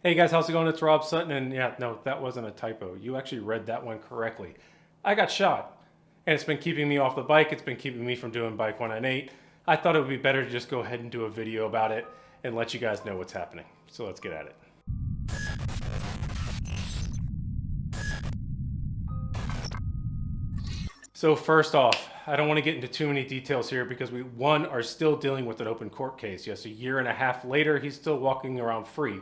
Hey guys, how's it going? It's Rob Sutton, and yeah, no, that wasn't a typo. You actually read that one correctly. I got shot, and it's been keeping me off the bike. It's been keeping me from doing Bike 198. I thought it would be better to just go ahead and do a video about it and let you guys know what's happening. So let's get at it. So first off, I don't want to get into too many details here because we, one, are still dealing with an open court case. Yes, a year and a half later, he's still walking around free.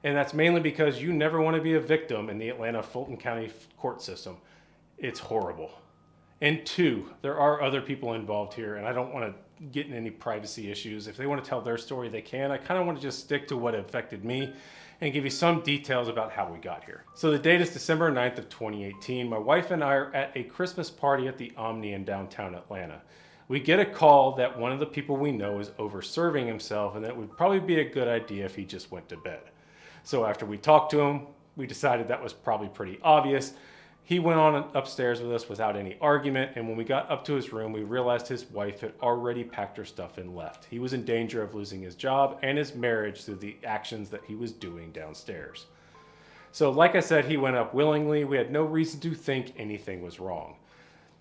And that's mainly because you never want to be a victim in the Atlanta Fulton County court system. It's horrible. And two, there are other people involved here, and I don't want to get in any privacy issues. If they want to tell their story, they can. I kind of want to just stick to what affected me and give you some details about how we got here. So the date is December 9th of 2018. My wife and I are at a Christmas party at the Omni in downtown Atlanta. We get a call that one of the people we know is over serving himself and that it would probably be a good idea if he just went to bed. So after we talked to him, we decided that was probably pretty obvious. He went on upstairs with us without any argument, and when we got up to his room, we realized his wife had already packed her stuff and left. He was in danger of losing his job and his marriage through the actions that he was doing downstairs. So like I said, he went up willingly. We had no reason to think anything was wrong.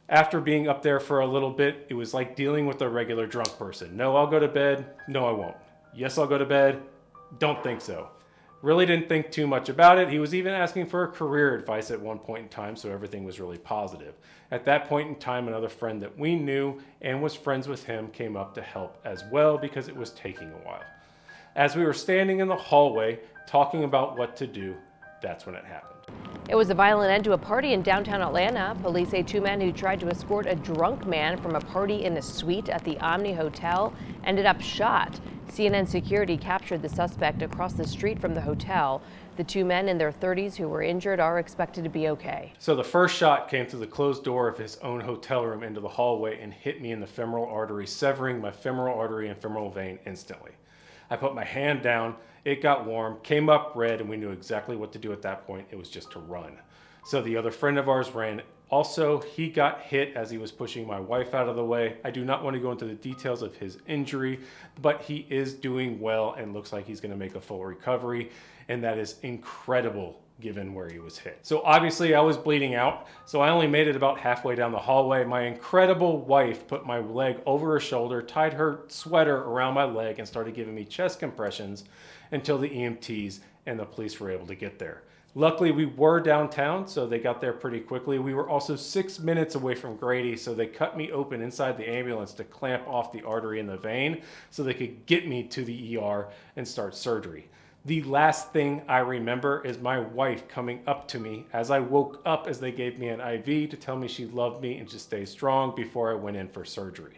After being up there for a little bit, it was like dealing with a regular drunk person. No, I'll go to bed. No, I won't. Yes, I'll go to bed. Don't think so. Really didn't think too much about it. He was even asking for career advice at one point in time, so everything was really positive. At that point in time, another friend that we knew and was friends with him came up to help as well because it was taking a while. As we were standing in the hallway talking about what to do, that's when it happened. It was a violent end to a party in downtown Atlanta. Police say two men who tried to escort a drunk man from a party in a suite at the Omni Hotel ended up shot. CNN security captured the suspect across the street from the hotel. The two men in their 30s who were injured are expected to be okay. So the first shot came through the closed door of his own hotel room into the hallway and hit me in the femoral artery, severing my femoral artery and femoral vein instantly. I put my hand down, it got warm, came up red, and we knew exactly what to do at that point. It was just to run. So the other friend of ours ran. Also, he got hit as he was pushing my wife out of the way. I do not want to go into the details of his injury, but he is doing well and looks like he's going to make a full recovery, and that is incredible given where he was hit. So obviously I was bleeding out, so I only made it about halfway down the hallway. My incredible wife put my leg over her shoulder, tied her sweater around my leg, and started giving me chest compressions until the EMTs and the police were able to get there. Luckily, we were downtown, so they got there pretty quickly. We were also 6 minutes away from Grady, so they cut me open inside the ambulance to clamp off the artery in the vein so they could get me to the ER and start surgery. The last thing I remember is my wife coming up to me as I woke up as they gave me an IV to tell me she loved me and to stay strong before I went in for surgery.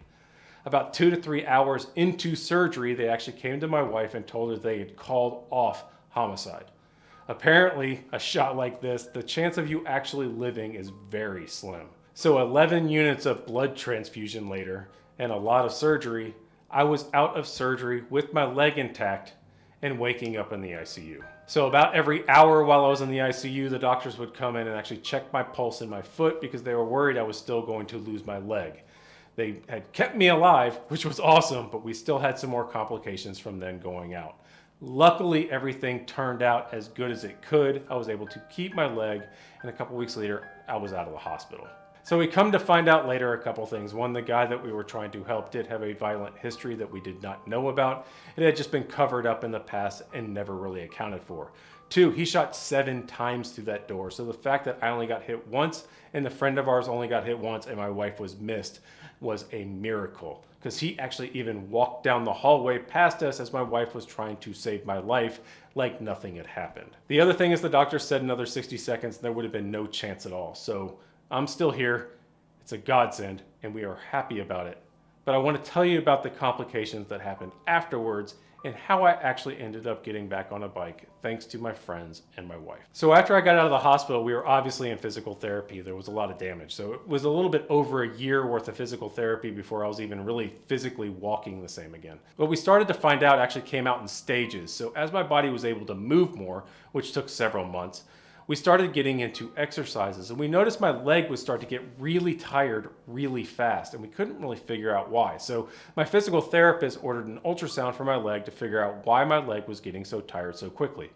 About 2 to 3 hours into surgery, they actually came to my wife and told her they had called off homicide. Apparently, a shot like this, the chance of you actually living is very slim. So 11 units of blood transfusion later and a lot of surgery, I was out of surgery with my leg intact and waking up in the ICU. So about every hour while I was in the ICU, the doctors would come in and actually check my pulse in my foot because they were worried I was still going to lose my leg. They had kept me alive, which was awesome, but we still had some more complications from then going out. Luckily, everything turned out as good as it could. I was able to keep my leg, and a couple weeks later, I was out of the hospital. So we come to find out later a couple things. One, the guy that we were trying to help did have a violent history that we did not know about. It had just been covered up in the past and never really accounted for. Two, he shot 7 times through that door. So the fact that I only got hit once and the friend of ours only got hit once and my wife was missed was a miracle, because he actually even walked down the hallway past us as my wife was trying to save my life like nothing had happened. The other thing is the doctor said another 60 seconds, there would have been no chance at all. So I'm still here. It's a godsend and we are happy about it. But I want to tell you about the complications that happened afterwards and how I actually ended up getting back on a bike thanks to my friends and my wife. So after I got out of the hospital, we were obviously in physical therapy. There was a lot of damage. So it was a little bit over a year worth of physical therapy before I was even really physically walking the same again. What we started to find out actually came out in stages. So as my body was able to move more, which took several months, we started getting into exercises, and we noticed my leg would start to get really tired really fast, and we couldn't really figure out why. So my physical therapist ordered an ultrasound for my leg to figure out why my leg was getting so tired so quickly.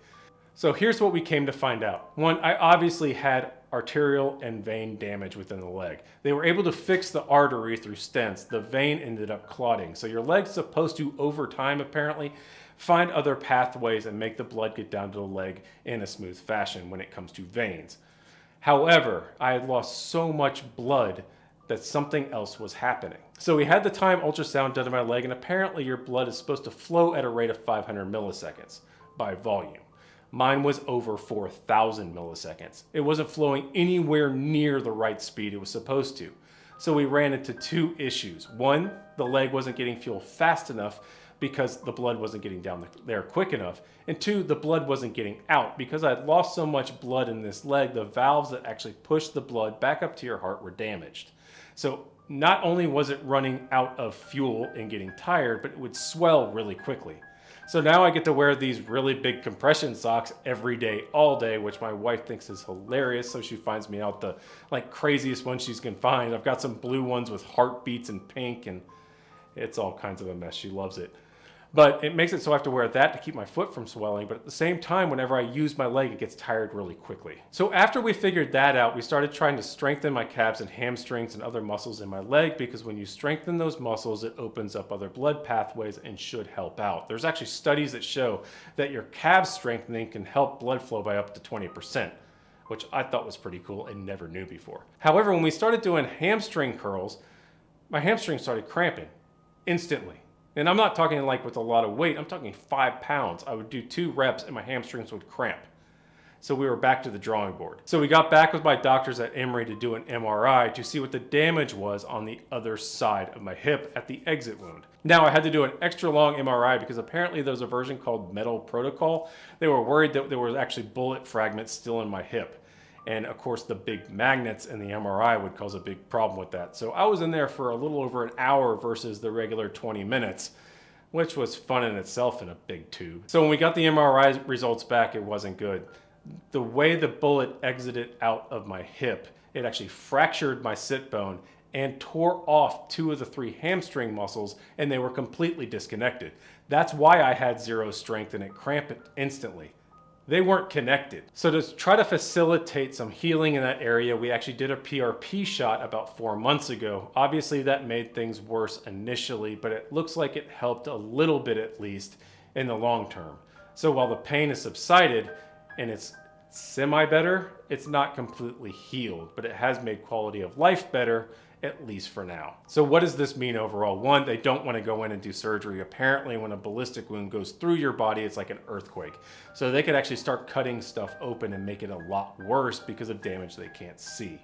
So here's what we came to find out. One, I obviously had arterial and vein damage within the leg. They were able to fix the artery through stents. The vein ended up clotting. So your leg's supposed to, over time apparently, find other pathways and make the blood get down to the leg in a smooth fashion when it comes to veins. However, I had lost so much blood that something else was happening. So we had the time ultrasound done to my leg, and apparently your blood is supposed to flow at a rate of 500 milliseconds by volume. Mine was over 4,000 milliseconds. It wasn't flowing anywhere near the right speed it was supposed to. So we ran into two issues. One, the leg wasn't getting fuel fast enough because the blood wasn't getting down there quick enough. And two, the blood wasn't getting out. Because I had lost so much blood in this leg, the valves that actually pushed the blood back up to your heart were damaged. So not only was it running out of fuel and getting tired, but it would swell really quickly. So now I get to wear these really big compression socks every day, all day, which my wife thinks is hilarious. So she finds me out the craziest ones she can find. I've got some blue ones with heartbeats and pink, and it's all kinds of a mess. She loves it. But it makes it so I have to wear that to keep my foot from swelling. But at the same time, whenever I use my leg, it gets tired really quickly. So after we figured that out, we started trying to strengthen my calves and hamstrings and other muscles in my leg, because when you strengthen those muscles, it opens up other blood pathways and should help out. There's actually studies that show that your calf strengthening can help blood flow by up to 20%, which I thought was pretty cool and never knew before. However, when we started doing hamstring curls, my hamstrings started cramping instantly. And I'm not talking with a lot of weight, I'm talking 5 pounds. I would do 2 reps and my hamstrings would cramp. So we were back to the drawing board. So we got back with my doctors at Emory to do an MRI to see what the damage was on the other side of my hip at the exit wound. Now I had to do an extra long MRI because apparently there's a version called Metal Protocol. They were worried that there was actually bullet fragments still in my hip. And of course the big magnets in the MRI would cause a big problem with that. So I was in there for a little over an hour versus the regular 20 minutes, which was fun in itself in a big tube. So when we got the MRI results back, it wasn't good. The way the bullet exited out of my hip, it actually fractured my sit bone and tore off 2 of the 3 hamstring muscles, and they were completely disconnected. That's why I had zero strength and it cramped instantly. They weren't connected. So to try to facilitate some healing in that area, we actually did a PRP shot about 4 months ago. Obviously that made things worse initially, but it looks like it helped a little bit at least in the long term. So while the pain has subsided and it's semi-better, it's not completely healed, but it has made quality of life better, at least for now. So what does this mean overall? One, they don't want to go in and do surgery. Apparently when a ballistic wound goes through your body, it's like an earthquake. So they could actually start cutting stuff open and make it a lot worse because of damage they can't see.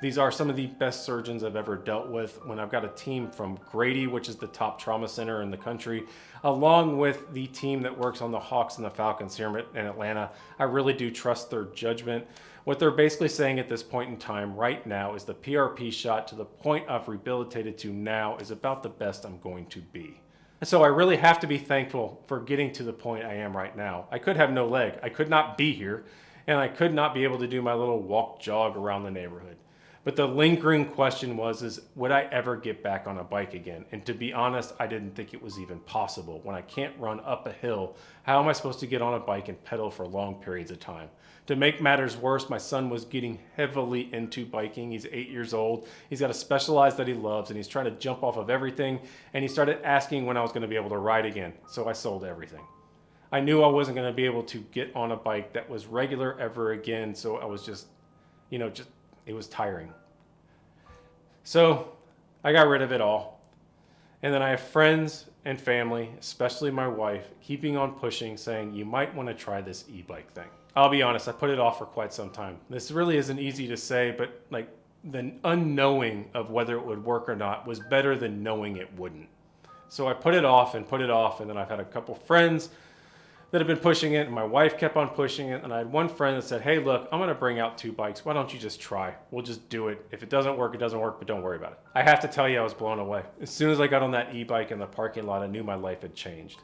These are some of the best surgeons I've ever dealt with. When I've got a team from Grady, which is the top trauma center in the country, along with the team that works on the Hawks and the Falcons here in Atlanta, I really do trust their judgment. What they're basically saying at this point in time right now is the PRP shot to the point I've rehabilitated to now is about the best I'm going to be. So I really have to be thankful for getting to the point I am right now. I could have no leg. I could not be here, and I could not be able to do my little walk jog around the neighborhood. But the lingering question was, would I ever get back on a bike again? And to be honest, I didn't think it was even possible. When I can't run up a hill, how am I supposed to get on a bike and pedal for long periods of time? To make matters worse, my son was getting heavily into biking. He's 8 years old. He's got a Specialized that he loves, and he's trying to jump off of everything. And he started asking when I was going to be able to ride again. So I sold everything. I knew I wasn't going to be able to get on a bike that was regular ever again. So I was just, it was tiring. So I got rid of it all. And then I have friends and family, especially my wife, keeping on pushing, saying, you might want to try this e-bike thing. I'll be honest, I put it off for quite some time. This really isn't easy to say, but the unknowing of whether it would work or not was better than knowing it wouldn't. So I put it off, and then I've had a couple friends that have been pushing it, and my wife kept on pushing it, and I had one friend that said, hey, look, I'm going to bring out 2 bikes. Why don't you just try? We'll just do it. If it doesn't work, it doesn't work, but don't worry about it. I have to tell you, I was blown away. As soon as I got on that e-bike in the parking lot, I knew my life had changed.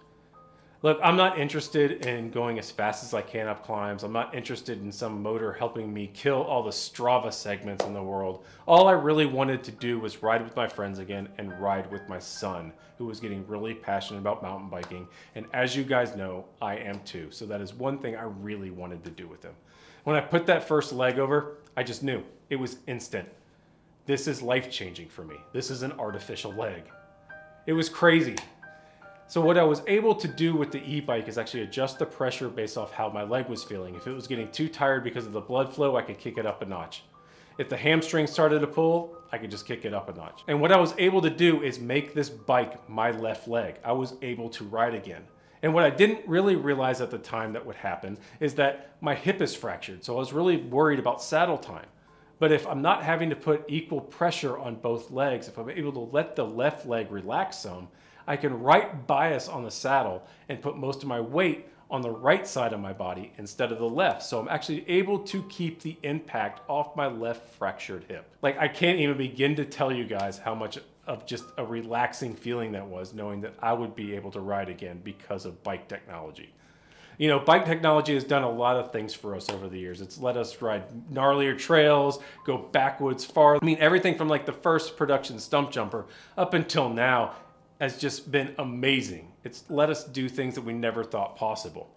Look, I'm not interested in going as fast as I can up climbs. I'm not interested in some motor helping me kill all the Strava segments in the world. All I really wanted to do was ride with my friends again and ride with my son, who was getting really passionate about mountain biking. And as you guys know, I am too. So that is one thing I really wanted to do with him. When I put that first leg over, I just knew. It was instant. This is life-changing for me. This is an artificial leg. It was crazy. So what I was able to do with the e-bike is actually adjust the pressure based off how my leg was feeling. If it was getting too tired because of the blood flow, I could kick it up a notch. If the hamstring started to pull, I could just kick it up a notch. And what I was able to do is make this bike my left leg. I was able to ride again. And what I didn't really realize at the time that would happen is that my hip is fractured. So I was really worried about saddle time. But if I'm not having to put equal pressure on both legs, if I'm able to let the left leg relax some, I can right bias on the saddle and put most of my weight on the right side of my body instead of the left. So I'm actually able to keep the impact off my left fractured hip. Like, I can't even begin to tell you guys how much of just a relaxing feeling that was, knowing that I would be able to ride again because of bike technology. You know, bike technology has done a lot of things for us over the years. It's let us ride gnarlier trails, go backwoods far. I mean, everything from like the first production stump jumper up until now has just been amazing. It's let us do things that we never thought possible.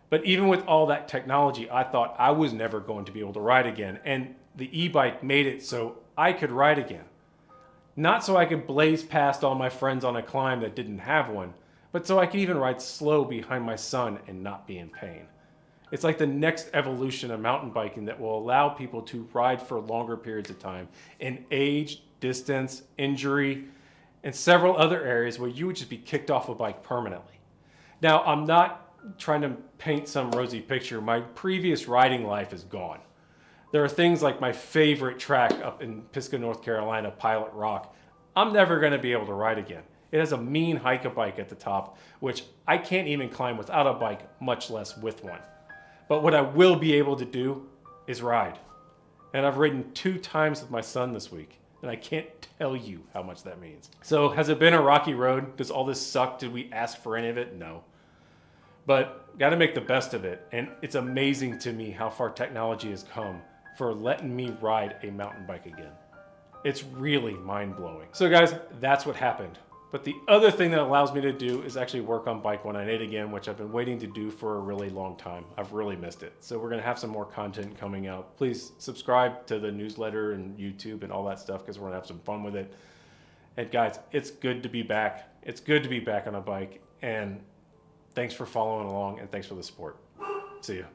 But even with all that technology, I thought I was never going to be able to ride again. And the e-bike made it so I could ride again. Not so I could blaze past all my friends on a climb that didn't have one, but so I could even ride slow behind my son and not be in pain. It's like the next evolution of mountain biking that will allow people to ride for longer periods of time in age, distance, injury, and several other areas where you would just be kicked off a bike permanently. Now, I'm not trying to paint some rosy picture. My previous riding life is gone. There are things like my favorite track up in Pisgah, North Carolina, Pilot Rock. I'm never going to be able to ride again. It has a mean hike-a-bike at the top, which I can't even climb without a bike, much less with one. But what I will be able to do is ride. And I've ridden 2 times with my son this week, and I can't tell you how much that means. So has it been a rocky road? Does all this suck? Did we ask for any of it? No. But got to make the best of it. And it's amazing to me how far technology has come for letting me ride a mountain bike again. It's really mind-blowing. So guys, that's what happened. But the other thing that allows me to do is actually work on Bike 198 again, which I've been waiting to do for a really long time. I've really missed it. So we're gonna have some more content coming out. Please subscribe to the newsletter and YouTube and all that stuff, because we're gonna have some fun with it. And guys, it's good to be back. It's good to be back on a bike. And thanks for following along, and thanks for the support. See you.